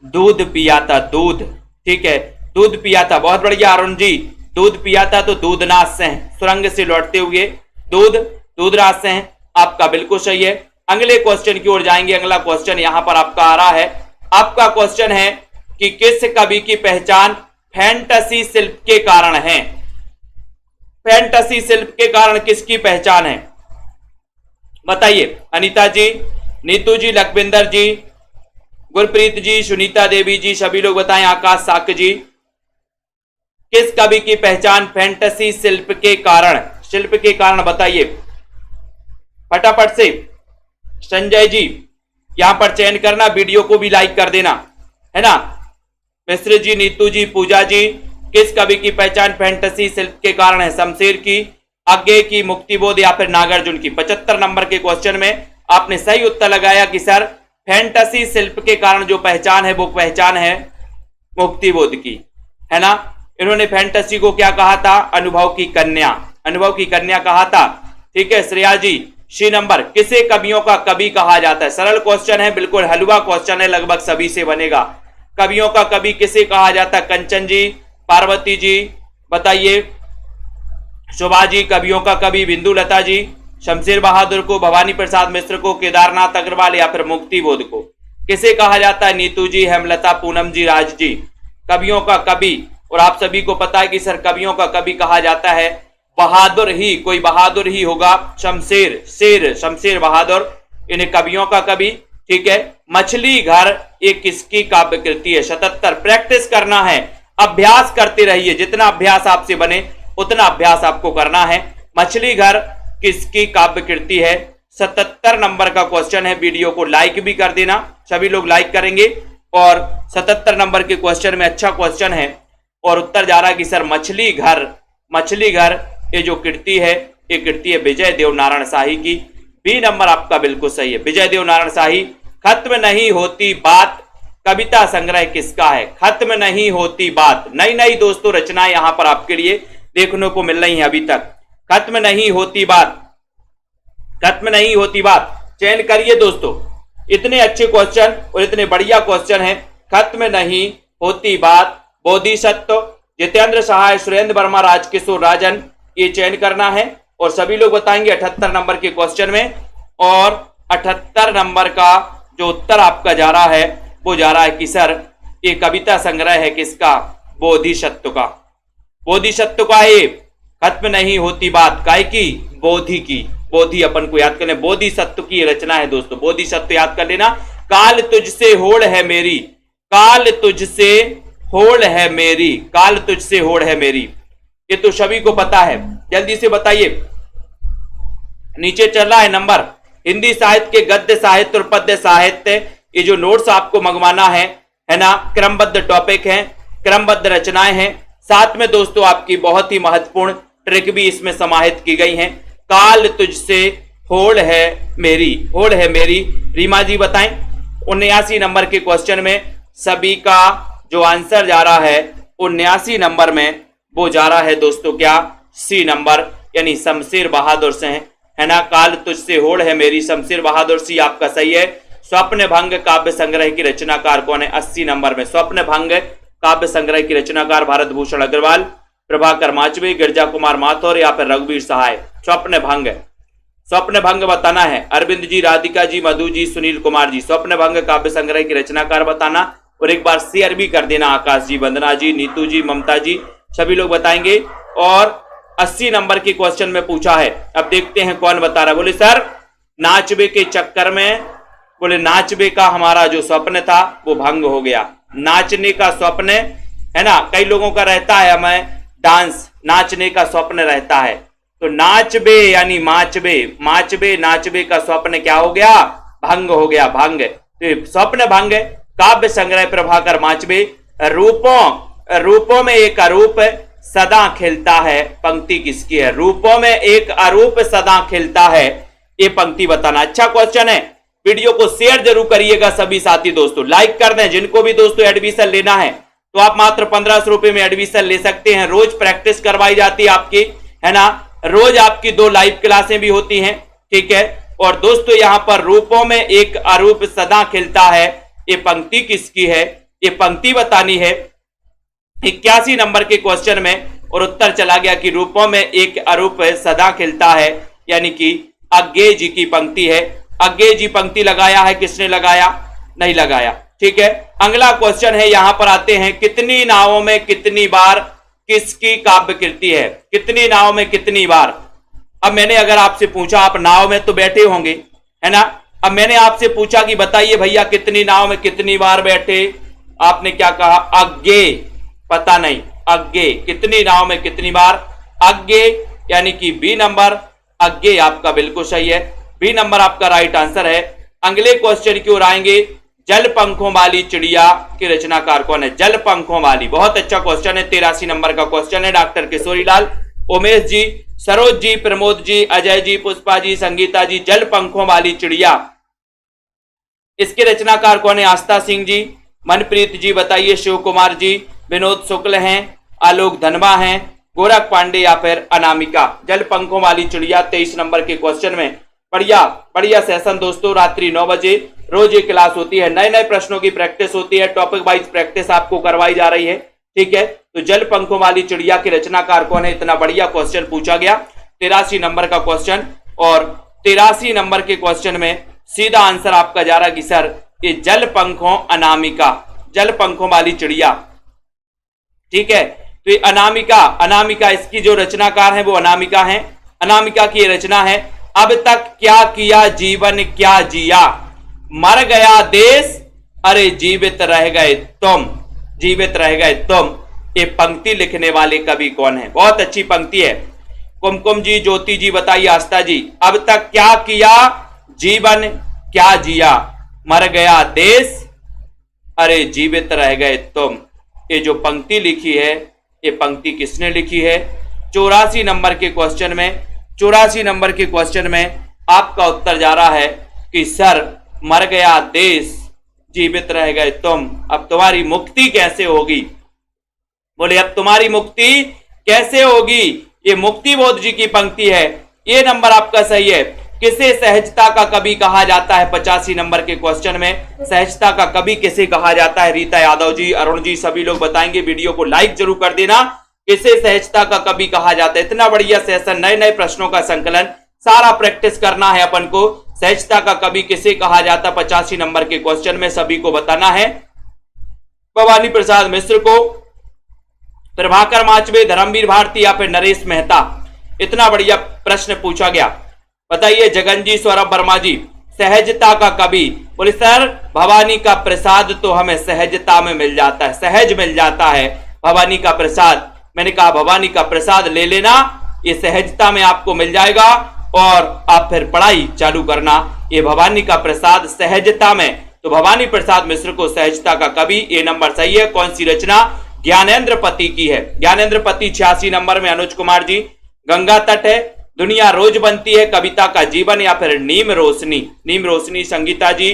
दूध पिया था, दूध। ठीक है, दूध पिया था, बहुत बढ़िया अरुण जी, दूध पिया था तो दूधनाथ से हैं। सुरंग से लौटते हुए दूध, दूधराज से हैं, आपका बिल्कुल सही है। अगले क्वेश्चन की ओर जाएंगे। अगला क्वेश्चन यहां पर आपका आ रहा है। आपका क्वेश्चन है कि किस कवि की पहचान फैंटेसी शिल्प के कारण है। फैंटेसी शिल्प के कारण किसकी पहचान है, बताइए। अनीता जी, नीतू जी, लखविंदर जी, गुरप्रीत जी, सुनीता देवी जी, सभी लोग बताएं। आकाश साक जी, किस कवि की पहचान फैंटेसी शिल्प के कारण, शिल्प के कारण बताइए फटाफट से। संजय जी यहां पर चयन करना, वीडियो को भी लाइक कर देना, है ना। मिश्र जी, नीतू जी, पूजा जी, किस कवि की पहचान फैंटेसी शिल्प के कारण है। शमशेर की, आगे की, मुक्तिबोध या फिर नागार्जुन की। 75 नंबर के क्वेश्चन में आपने सही उत्तर लगाया कि सर फैंटेसी शिल्प के कारण जो पहचान है वो पहचान है मुक्तिबोध की, है ना। इन्होंने फैंटेसी को क्या कहा था, अनुभव की कन्या, अनुभव की कन्या कहा था। ठीक है, श्रेया जी, सी नंबर, किसे कवियों का कवि कहा जाता है। सरल क्वेश्चन है, बिल्कुल हलवा क्वेश्चन है, लगभग सभी से बनेगा। कवियों का कवि किसे कहा जाता है। कंचन जी, पार्वती जी बताइए। शोभा जी, कवियों का कवि बिंदुलता जी, शमशेर बहादुर को, भवानी प्रसाद मिश्र को, केदारनाथ अग्रवाल या फिर मुक्तिबोध को। किसे कहा जाता है, नीतू जी, हेमलता, पूनम जी, राज जी। कवियों का कवि और आप सभी को पता है कि सर कवियों का कवि कहा जाता है बहादुर ही, कोई बहादुर ही होगा, शमशेर, शेर शमशेर बहादुर, इन्हें कवियों का कवि। ठीक है, मछली घर ये किसकी काव्य कृति है? 77। प्रैक्टिस करना है, अभ्यास करते रहिए, जितना अभ्यास आपसे बने उतना अभ्यास आपको करना है। मछली घर किसकी काव्य कृति है? 77 नंबर का क्वेश्चन है। वीडियो को लाइक भी कर देना, सभी लोग लाइक करेंगे। और 77 नंबर के क्वेश्चन में अच्छा क्वेश्चन है और उत्तर जा रहा है कि सर मछली घर ये जो कृति है ये कृति है विजय देव नारायण शाही की। बी नंबर आपका बिल्कुल सही है, विजय देव नारायण शाही। खत्म नहीं होती बात कविता संग्रह किसका है? खत्म नहीं होती बात। नई नई दोस्तों रचनाएं यहां पर आपके लिए देखने को मिल रही हैं अभी तक। खत्म नहीं होती बात, खत्म नहीं होती बात, चयन करिए दोस्तों। इतने अच्छे क्वेश्चन और इतने बढ़िया क्वेश्चन है। खत्म नहीं होती बात, बोधिसत्व, जितेंद्र सहाय, सुरेंद्र वर्मा, राजकिशोर राजन, ये चयन करना है। और सभी लोग बताएंगे 78 नंबर के क्वेश्चन में। और 78 नंबर का जो उत्तर आपका जा रहा है वो जा रहा है कि सर ये कविता संग्रह है किसका? बोधिसत्व का। बोधिसत्व का है। खत्म नहीं होती बात काय की? बोधि की। बोधि अपन को याद करना, बोधिसत्व की रचना है दोस्तों, बोधिसत्व याद कर लेना। काल तुझसे होड़ है मेरी, काल तुझसे होड़ है मेरी, काल तुझसे होड़ है मेरी, ये तो सभी को पता है। जल्दी से बताइए। नीचे चल रहा है नंबर, हिंदी साहित्य के गद्य साहित्य और पद्य साहित्य, ये जो नोट्स आपको मंगवाना है ना, क्रमबद्ध टॉपिक है, क्रमबद्ध रचनाएं हैं। साथ में दोस्तों आपकी बहुत ही महत्वपूर्ण ट्रिक भी इसमें समाहित की गई है। काल तुझसे होड़ है मेरी, होड़ है मेरी, रीमा जी बताएं। 79 नंबर के क्वेश्चन में सभी का जो आंसर जा रहा है 79 नंबर में वो जा रहा है दोस्तों क्या? सी नंबर, यानी शमशेर बहादुर से है ना। काल तुझसे होड़ है मेरी, शमशेर बहादुर, सी आपका सही है। स्वप्न भंग काव्य संग्रह की रचनाकार कौन है? 80 नंबर में स्वप्न भंग काव्य संग्रह की रचनाकार भारत भूषण अग्रवाल, प्रभाकर माचवे, गिरजा कुमार माथुर या फिर रघुवीर सहाय। स्वप्न भंग, स्वप्न भंग बताना है। अरविंद जी, राधिका जी, मधु जी, सुनील कुमार जी, स्वप्न भंग काव्य संग्रह की रचनाकार बताना। और एक बार शेयर भी कर देना, आकाश जी, वंदना जी, नीतू जी, ममता जी, सभी लोग बताएंगे। और 80 नंबर के क्वेश्चन में पूछा है, अब देखते हैं कौन बता रहा है। बोले सर नाचबे के चक्कर में, बोले नाचबे का हमारा जो स्वप्न था वो भंग हो गया। नाचने का स्वप्न है ना, कई लोगों का रहता है हमें डांस, नाचने का स्वप्न रहता है, तो नाचबे यानी माचबे, माचबे नाचबे का स्वप्न क्या हो गया? भंग हो गया, भंग। तो स्वप्न भंग काव्य संग्रह प्रभाकर माचबे। रूपों में एक अरूप सदा खिलता है, पंक्ति किसकी है? रूपों में एक अरूप सदा खिलता है, ये पंक्ति बताना। अच्छा क्वेश्चन है। वीडियो को शेयर जरूर करिएगा सभी साथी दोस्तों, लाइक कर दें। जिनको भी दोस्तों एडमिशन लेना है तो आप मात्र 1500 रुपए में एडमिशन ले सकते हैं। रोज प्रैक्टिस करवाई जाती है आपकी, है ना, रोज आपकी 2 लाइव क्लासें भी होती हैं। ठीक है। और दोस्तों यहां पर रूपों में एक अरूप सदा खिलता है, ये पंक्ति किसकी है? ये पंक्ति बतानी है 81 नंबर के क्वेश्चन में। और उत्तर चला गया कि रूपों में एक अरूप सदा खिलता है, यानी कि अज्ञे जी की पंक्ति है। अज्ञे जी पंक्ति लगाया है, किसने लगाया? नहीं लगाया। ठीक है। अगला क्वेश्चन है, यहां पर आते हैं, कितनी नावों में कितनी बार किसकी काव्य कृति है? कितनी नाव में कितनी बार? अब मैंने अगर आपसे पूछा, आप नाव में तो बैठे होंगे, है ना, अब मैंने आपसे पूछा कि बताइए भैया कितनी नाव में कितनी बार बैठे, आपने क्या कहा? अज्ञे, पता नहीं, अज्ञे, कितनी नाव में कितनी बार? अज्ञे, यानी कि बी नंबर, अज्ञे आपका बिल्कुल सही है, बी नंबर आपका राइट आंसर है। अगले क्वेश्चन की ओर आएंगे, जल पंखों वाली चिड़िया की रचनाकार कौन है? जल पंखों वाली, बहुत अच्छा क्वेश्चन है, 83 नंबर का क्वेश्चन है। डॉक्टर किशोरीलाल, उमेश जी, सरोज जी, प्रमोद जी, अजय जी, पुष्पा जी, संगीता जी, जल पंखों वाली चिड़िया, इसके रचनाकार कौन है? आस्था सिंह जी, मनप्रीत जी बताइए, शिव कुमार जी, विनोद शुक्ल हैं, आलोक धनवा हैं, गोरख पांडे या फिर अनामिका। जल पंखों वाली चिड़िया 23 नंबर के क्वेश्चन में। बढ़िया बढ़िया सेशन दोस्तों, रात्रि 9 बजे रोज ये क्लास होती है, नए नए प्रश्नों की प्रैक्टिस होती है, टॉपिक वाइज प्रैक्टिस आपको करवाई जा रही है। ठीक है। तो जल पंखों वाली चिड़िया के रचनाकार कौन है? इतना बढ़िया क्वेश्चन पूछा गया, 83 नंबर का क्वेश्चन। और 83 नंबर के क्वेश्चन में सीधा आंसर आपका जा रहा है कि सर ये जल पंखों अनामिका, जल पंखों वाली चिड़िया, ठीक है, तो ये अनामिका, अनामिका इसकी जो रचनाकार है वो अनामिका है। अनामिका की रचना है, अब तक क्या किया जीवन क्या जिया, मर गया देश अरे जीवित रह गए तुम, जीवित रह गए तुम। ये पंक्ति लिखने वाले कवि कौन है? बहुत अच्छी पंक्ति है। कुमकुम जी, ज्योति जी बताइए, आस्था जी, अब तक क्या किया जीवन क्या जिया, मर गया देश अरे जीवित रह गए तुम। ये जो पंक्ति लिखी है, ये पंक्ति किसने लिखी है? 84 नंबर के क्वेश्चन में, 84 नंबर के क्वेश्चन में आपका उत्तर जा रहा है कि सर मर गया देश जीवित रह गए तुम, अब तुम्हारी मुक्ति कैसे होगी? बोले अब तुम्हारी मुक्ति कैसे होगी? ये मुक्ति बोध जी की पंक्ति है। ये नंबर आपका सही है। किसे सहजता का कवि कहा जाता है? 85 नंबर के क्वेश्चन में सहजता का कवि किसे कहा जाता है? रीता यादव जी, अरुण जी, सभी लोग बताएंगे। वीडियो को लाइक जरूर कर देना। किसे सहजता का कवि कहा जाता है? इतना बढ़िया सेशन, नए नए प्रश्नों का संकलन, सारा प्रैक्टिस करना है अपन को। सहजता का कवि किसे कहा जाता? 85 नंबर के क्वेश्चन में सभी को बताना है। भवानी प्रसाद मिश्र को, प्रभाकर माचवे, धर्मवीर भारती या फिर नरेश मेहता? इतना बढ़िया प्रश्न पूछा गया। बताइए जगन जी, सौरभ वर्मा जी, सहजता का कवि? बोले सर भवानी का प्रसाद तो हमें सहजता में मिल जाता है, सहज मिल जाता है भवानी का प्रसाद। मैंने कहा भवानी का प्रसाद ले लेना, ये सहजता में आपको मिल जाएगा और आप फिर पढ़ाई चालू करना। ये भवानी का प्रसाद सहजता में, तो भवानी प्रसाद मिश्र को सहजता का कवि, ये नंबर सही है। कौन सी रचना? ज्ञानेंद्र पति की है। ज्ञानेंद्र पति 86 नंबर में। अनुज कुमार जी, गंगा तट है, दुनिया रोज बनती है, कविता का जीवन या फिर नीम रोशनी? नीम रोशनी। संगीता जी,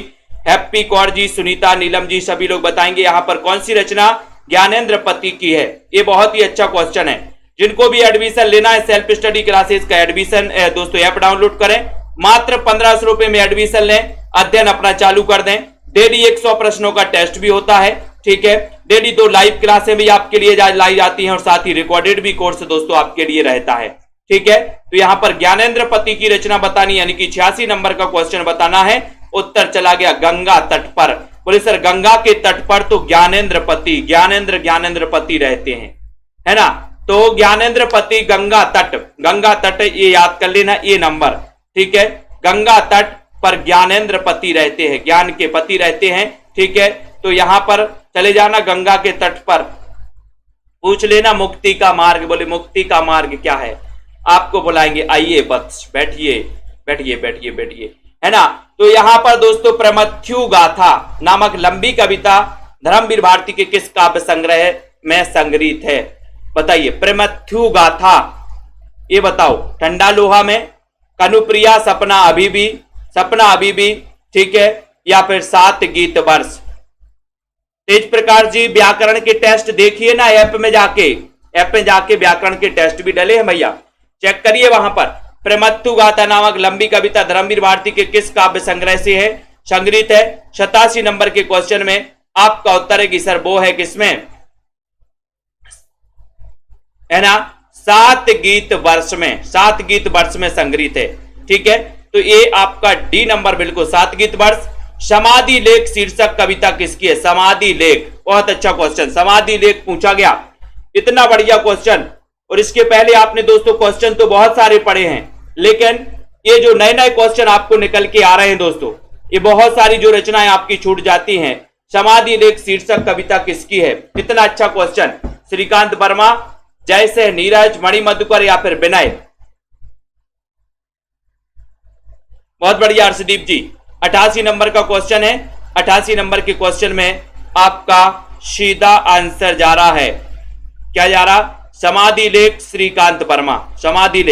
हैप्पी कौर जी, सुनीता, नीलम जी, सभी लोग बताएंगे यहाँ पर कौन सी रचना ज्ञानेंद्र पति की है। ये बहुत ही अच्छा क्वेश्चन है। जिनको भी एडमिशन लेना है सेल्फ स्टडी क्लासेस का एडमिशन दोस्तों ऐप डाउनलोड करें, मात्र 1500 रुपए में एडमिशन लें, अध्ययन अपना चालू कर दें। डेली 100 प्रश्नों का टेस्ट भी होता है, ठीक है। डेली 2 लाइव क्लासें भी आपके लिए लाई जाती हैं और साथ ही रिकॉर्डेड भी कोर्स दोस्तों आपके लिए रहता है, ठीक है। तो यहां पर ज्ञानेंद्र पति की रचना बतानी, यानी कि 86 नंबर का क्वेश्चन बताना है। उत्तर चला गया गंगा तट पर। बोले सर गंगा के तट पर तो ज्ञानेंद्र पति रहते हैं, है ना। तो ज्ञानेंद्र पति गंगा तट ये याद कर लेना, ये नंबर, ठीक है। गंगा तट पर ज्ञानेंद्र पति रहते हैं, ज्ञान के पति रहते हैं, ठीक है। तो यहां पर चले जाना गंगा के तट पर, पूछ लेना मुक्ति का मार्ग। बोले मुक्ति का मार्ग क्या है? आपको बुलाएंगे, आइए बस बैठिए बैठिए बैठिए बैठिए, है ना। तो यहां पर दोस्तों प्रमथ्यु गाथा नामक लंबी कविता धर्मवीर भारती के किस काव्य संग्रह में संग्रहित है? बताइए प्रमथ्यु गाथा, ये बताओ। ठंडा लोहा में, कनुप्रिया, सपना अभी भी, ठीक है, या फिर 7 गीत वर्ष? तेज प्रकाश जी, व्याकरण के टेस्ट देखिए ना ऐप में जाके व्याकरण के टेस्ट भी डले हैं भैया, चेक करिए वहां पर। प्रमथ्यु गाथा नामक लंबी कविता धर्मवीर भारती के किस काव्य संग्रह से है संग्रहित है? 87 नंबर के क्वेश्चन में आपका उत्तर है कि सर वो है किसमें, है ना, 7 गीत वर्ष में संग्रहित है, ठीक है। तो ये आपका डी नंबर बिल्कुल 7 गीत वर्ष। समाधि लेख शीर्षक कविता किसकी है? समाधि लेख, बहुत अच्छा क्वेश्चन, समाधि लेख पूछा गया, इतना बढ़िया क्वेश्चन। और इसके पहले आपने दोस्तों क्वेश्चन तो बहुत सारे पढ़े हैं, लेकिन ये जो नए नए क्वेश्चन आपको निकल के आ रहे हैं दोस्तों, ये बहुत सारी जो रचनाएं आपकी छूट जाती हैं। समाधि लेख शीर्षक कविता किसकी है? इतना अच्छा क्वेश्चन। श्रीकांत वर्मा, जैसे नीरज, मणि मधुकर या फिर विनय? बहुत बढ़िया हर्षदीप जी, 88 नंबर का क्वेश्चन है। 88 नंबर के क्वेश्चन में आपका सीधा आंसर जा रहा है, क्या जा रहा? समाधि लेख श्रीकांत वर्मा। समाधि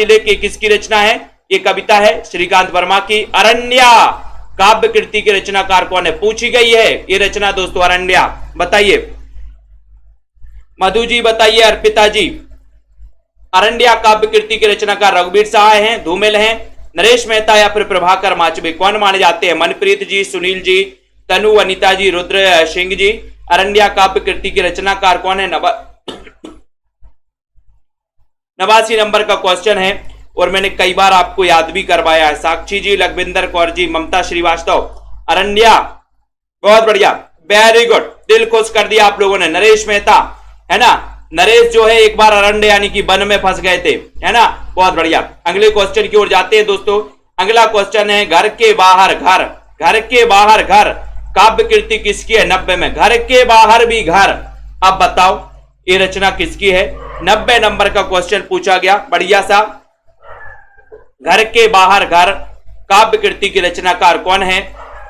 लेख ये किसकी रचना है? ये कविता है श्रीकांत वर्मा की। अरण्या काव्य कृति के रचनाकार कौन है? पूछी गई है ये रचना दोस्तों, अरण्या। बताइए मधु जी, बताइए अर्पिता जी, अरण्या काव्य कृति के रचनाकार रघुवीर सहाय हैं, धूमिल हैं, नरेश मेहता या फिर प्रभाकर माचवे? कौन माने जाते हैं? मनप्रीत जी, सुनील जी, तनु, अनिता जी, रुद्र सिंह जी। अरण्या काव्य कृति के रचनाकार कौन है? 89 नंबर का क्वेश्चन है और मैंने कई बार आपको याद भी करवाया है। साक्षी जी, लखविंदर कौर जी, ममता श्रीवास्तव। अरण्या, बहुत बढ़िया, वेरी गुड, दिल खुश कर दिया आप लोगों ने। नरेश मेहता, है ना, नरेश जो है एक बार अरंडे यानी कि वन में फंस गए थे, है ना, बहुत बढ़िया। अगले क्वेश्चन की ओर जाते हैं दोस्तों। अगला क्वेश्चन है घर के बाहर घर, घर के बाहर घर काव्य कृति किसकी है 90 में? घर के बाहर भी घर। अब बताओ ये रचना किसकी है? 90 नंबर का क्वेश्चन पूछा गया, बढ़िया सा। घर के बाहर घर काव्य कृति की रचनाकार कौन है?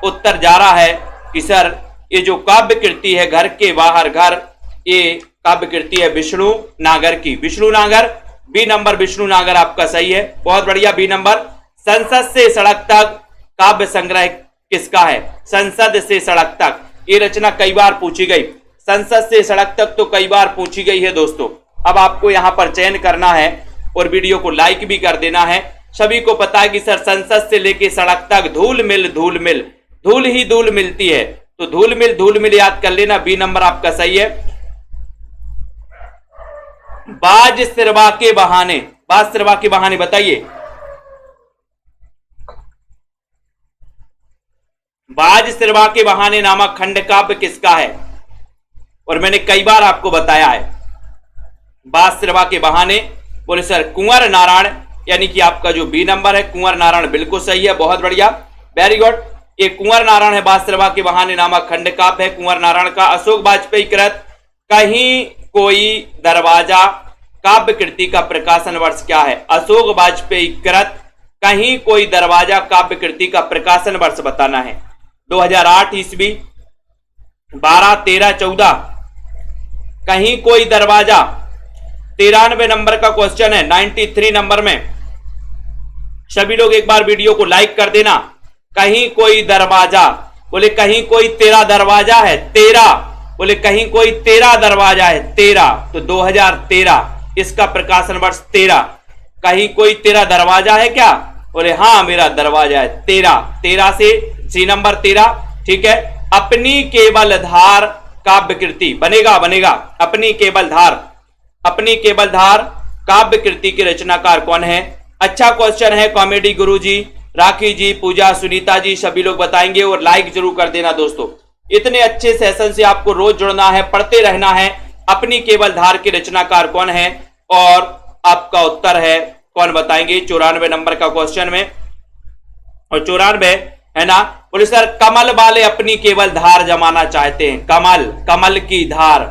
उत्तर जा रहा है कि सर ये जो काव्य कृति है घर के बाहर घर, ये काव्य कृति है विष्णु नागर की। विष्णु नागर, बी नंबर विष्णु नागर आपका सही है, बहुत बढ़िया, बी नंबर। संसद से सड़क तक काव्य संग्रह किसका है? संसद से सड़क तक, ये रचना कई बार पूछी गई। संसद से सड़क तक तो कई बार पूछी गई है दोस्तों। अब आपको यहां पर चयन करना है और वीडियो को लाइक भी कर देना है। सभी को पता है कि सर संसद से लेके सड़क तक धूल मिल धूल मिल, धूल ही धूल मिलती है, तो धूल मिल याद कर लेना, बी नंबर आपका सही है। बाज सिरवा के बहाने, बाज सिरवा के बहाने बताइए, बाज सिरवा के बहाने नामक खंड काव्य किसका है? और मैंने कई बार आपको बताया है, बाज सिरवा के बहाने, बोले सर कुंवर नारायण, यानी कि आपका जो बी नंबर है कुंवर नारायण, बिल्कुल सही है, बहुत बढ़िया, वेरी गुड। ये कुंवर नारायण है, बाज सिरवा के बहाने नामक खंड काव्य है कुंवर नारायण का। अशोक वाजपेयी कृत कहीं कोई दरवाजा काव्य कृति का प्रकाशन वर्ष क्या है? अशोक वाजपेयी कृत कहीं कोई दरवाजा काव्य कृति का प्रकाशन वर्ष बताना है। 2008 ईस्वी, 12, 13, 14, कहीं कोई दरवाजा 93 नंबर का क्वेश्चन है, 93 नंबर में। सभी लोग एक बार वीडियो को लाइक कर देना। कहीं कोई दरवाजा, बोले कहीं कोई तेरा दरवाजा है, तेरा, बोले कहीं कोई तेरा दरवाजा है, तेरा, तो 2013 इसका प्रकाशन वर्ष 13। कहीं कोई तेरा दरवाजा है क्या? बोले हाँ मेरा दरवाजा है, 13 से सी नंबर 13, ठीक है। अपनी केवल धार काव्य कृति बनेगा, बनेगा, अपनी केवल धार, अपनी केवल धार काव्य कृति के रचनाकार कौन है? अच्छा क्वेश्चन है, कॉमेडी गुरु जी, राखी जी, पूजा, सुनीता जी, सभी लोग बताएंगे और लाइक जरूर कर देना दोस्तों। इतने अच्छे सेशन से आपको रोज जुड़ना है, पढ़ते रहना है। अपनी केवल धार के रचनाकार कौन है? और आपका उत्तर है कौन बताएंगे 94 नंबर का क्वेश्चन में। और 94 है ना, बोले सर कमल वाले अपनी केवल धार जमाना चाहते हैं, कमल, कमल की धार,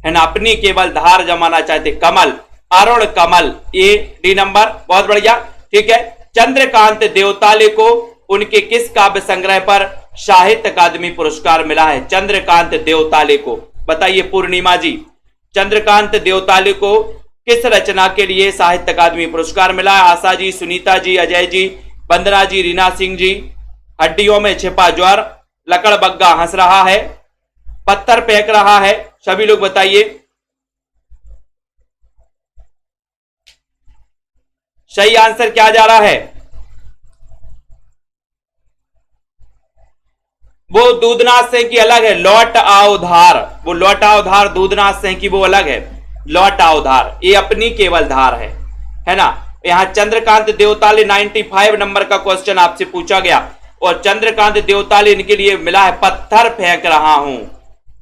है ना, अपनी केवल धार जमाना चाहते, कमल, अरुण कमल, ये डी नंबर, बहुत बढ़िया, ठीक है। चंद्रकांत देवताले को उनके किस काव्य संग्रह पर साहित्य अकादमी पुरस्कार मिला है? चंद्रकांत देवताले को बताइए, पूर्णिमा जी, चंद्रकांत देवताले को किस रचना के लिए साहित्य अकादमी पुरस्कार मिला है? आशा जी, सुनीता जी, अजय जी, वंदना जी, रीना सिंह जी। हड्डियों में छिपा ज्वर, लकड़ बग्गा हंस रहा है, पत्थर फेंक रहा है, सभी लोग बताइए। सही आंसर क्या जा रहा है? वो दूधनाथ सिंह की अलग है, लौट आओ धार, वो लौट आओ धार दूधनाथ सिंह की वो अलग है, लौट आओ धार ये अपनी केवल धार है ना। यहां चंद्रकांत देवताले 95 नंबर का क्वेश्चन आपसे पूछा गया और चंद्रकांत देवताले इनके लिए मिला है पत्थर फेंक रहा हूं।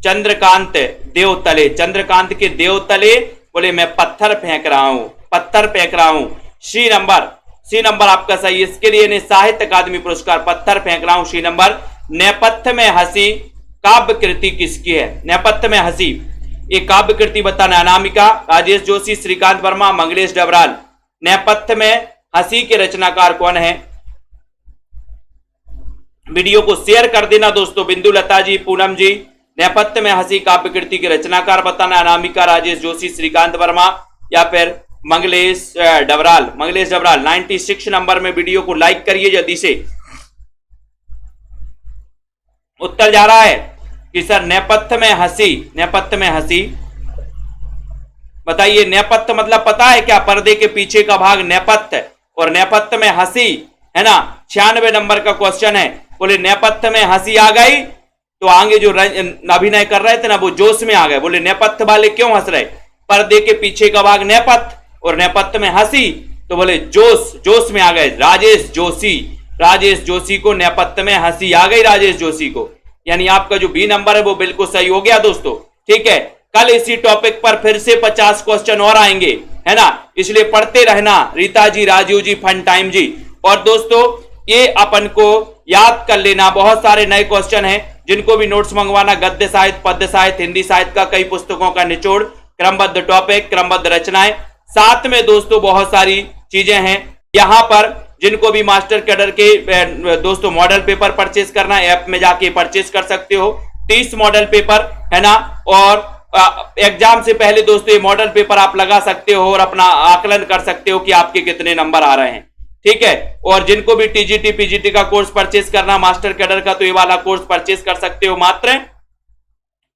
चंद्रकांत देवतले, चंद्रकांत के देवतले बोले मैं पत्थर फेंक रहा हूं, पत्थर फेंक रहा हूं। सी नंबर आपका सही। इसके लिए इन्हें साहित्य अकादमी पुरस्कार, पत्थर फेंक रहा हूं, सी नंबर। नेपथ्य में हंसी काव्य कृति किसकी है? नेपथ्य में हंसी ये काव्य कृति बताना। अनामिका, राजेश जोशी, श्रीकांत वर्मा, मंगलेश डबराल। नेपथ्य में हंसी के रचनाकार कौन है? वीडियो को शेयर कर देना दोस्तों। बिंदु लता जी, पूनम जी, नेपथ्य में हंसी काव्य कृति के रचनाकार बताना। अनामिका, राजेश जोशी, श्रीकांत वर्मा या फिर मंगलेश डबराल। मंगलेश डबराल 96 नंबर में वीडियो को लाइक करिए जल्दी से। उत्तर जा रहा है कि सर नेपथ्य में हंसी, नेपथ्य में हंसी बताइए। नेपथ्य मतलब पता है क्या? पर्दे के पीछे का भाग नेपथ्य, और नेपथ्य में हंसी है ना। 96 नंबर का क्वेश्चन है। बोले नेपथ्य में हंसी आ गई तो आगे जो अभिनय कर रहे थे ना वो जोश में आ गए। बोले नेपथ्य वाले क्यों हंस रहे? पर्दे के पीछे का भाग नेपथ्य और नेपथ्य में हंसी, तो बोले जोश में आ गए। राजेश जोशी को नेपथ्य में हंसी आ गई, राजेश जोशी को। यानी आपका जो बी नंबर है वो बिल्कुल सही हो गया दोस्तों। ठीक है, कल इसी टॉपिक पर फिर से 50 क्वेश्चन और आएंगे, है ना, इसलिए पढ़ते रहना रीता जी, राजीव जी, फन टाइम जी। और दोस्तों ये अपन को याद कर लेना, बहुत सारे नए क्वेश्चन हैं, जिनको भी नोट्स मंगवाना, गद्य साहित्य, पद्य साहित्य, हिंदी साहित्य का कई पुस्तकों का निचोड़, क्रमबद्ध टॉपिक, क्रमबद्ध रचनाएं, साथ में दोस्तों बहुत सारी चीजें हैं यहां पर, जिनको भी मास्टर कैडर के दोस्तों मॉडल पेपर परचेस करना है, ऐप में जाके परचेस कर सकते हो, 30 मॉडल पेपर, है ना। और एग्जाम से पहले दोस्तों ये मॉडल पेपर आप लगा सकते हो और अपना आकलन कर सकते हो कि आपके कितने नंबर आ रहे हैं। ठीक है, और जिनको भी टीजीटी पीजीटी का कोर्स परचेस करना मास्टर कैडर का, तो ये वाला कोर्स परचेस कर सकते हो मात्र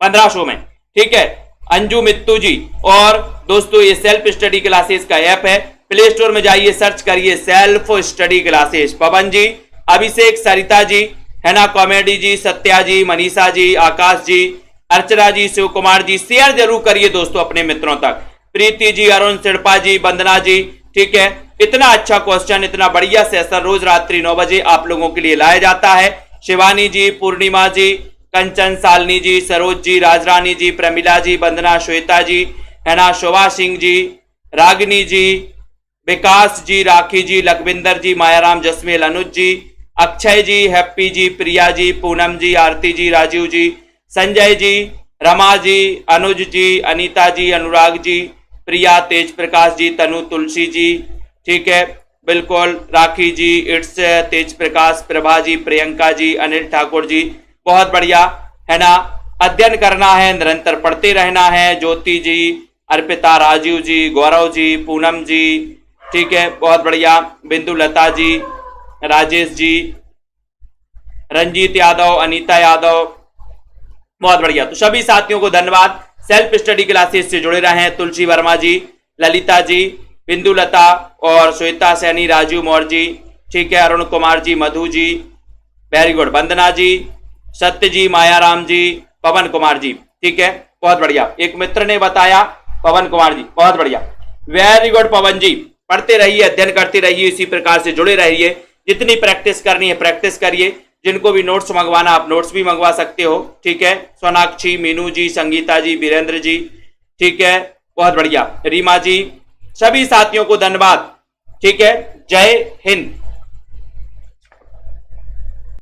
1500 में। ठीक है, अंजू मित्तू जी। और दोस्तों ये सेल्फ स्टडी क्लासेस का ऐप है, प्ले स्टोर में जाइए, सर्च करिए सेल्फ स्टडी क्लासेस। पवन जी, अभिषेक, सरिता जी, है ना, कॉमेडी जी, सत्या जी, मनीषा जी, आकाश जी, अर्चना जी, शिव कुमार जी, शेयर जरूर करिए दोस्तों अपने मित्रों तक। प्रीति जी, अरुण सिड़पा जी, वंदना जी। ठीक है, इतना अच्छा क्वेश्चन, इतना बढ़िया सेशन रोज रात्रि 9 बजे आप लोगों के लिए लाया जाता है। शिवानी जी, पूर्णिमा जी, कंचन, सालनी जी, सरोज जी, राजरानी जी, प्रमिला जी, वंदना, श्वेता जी, है ना, शोभा सिंह जी, रागिनी जी, विकास जी, राखी जी, लखविंदर जी, मायाराम, जसमेल, अनुज जी, अक्षय जी, हैप्पी जी, प्रिया जी, पूनम जी, आरती जी, राजीव जी, संजय जी, रमा जी, अनुज जी, अनीता जी, अनुराग जी, प्रिया, तेज प्रकाश जी, तनु, तुलसी जी। ठीक है, बिल्कुल, राखी जी, इट्स, तेज प्रकाश, प्रभा जी, प्रियंका जी, अनिल ठाकुर जी, बहुत बढ़िया, है ना। अध्ययन करना है, निरंतर पढ़ते रहना है। ज्योति जी, अर्पिता, राजीव जी, गौरव जी, पूनम जी, ठीक है, बहुत बढ़िया, बिंदु लता जी, राजेश जी, रंजीत यादव, अनीता यादव, बहुत बढ़िया। तो सभी साथियों को धन्यवाद, सेल्फ स्टडी क्लासेस से जुड़े रहे हैं। तुलसी वर्मा जी, ललिता जी, बिंदु लता और श्वेता सैनी, राजू मौर्य जी, ठीक है, अरुण कुमार जी, मधु जी, वेरी गुड, वंदना जी, सत्य जी, मायाराम जी, पवन कुमार जी। ठीक है, बहुत बढ़िया, एक मित्र ने बताया पवन कुमार जी, बहुत बढ़िया, वेरी गुड पवन जी। पढ़ते रहिए, अध्ययन करते रहिए, इसी प्रकार से जुड़े रहिए। जितनी प्रैक्टिस करनी है प्रैक्टिस करिए। जिनको भी नोट्स मंगवाना आप नोट्स भी मंगवा सकते हो। ठीक है, सोनाक्षी, मीनू जी, संगीता जी, वीरेंद्र जी, ठीक है, बहुत बढ़िया, रीमा जी, सभी साथियों को धन्यवाद। ठीक है, जय हिंद।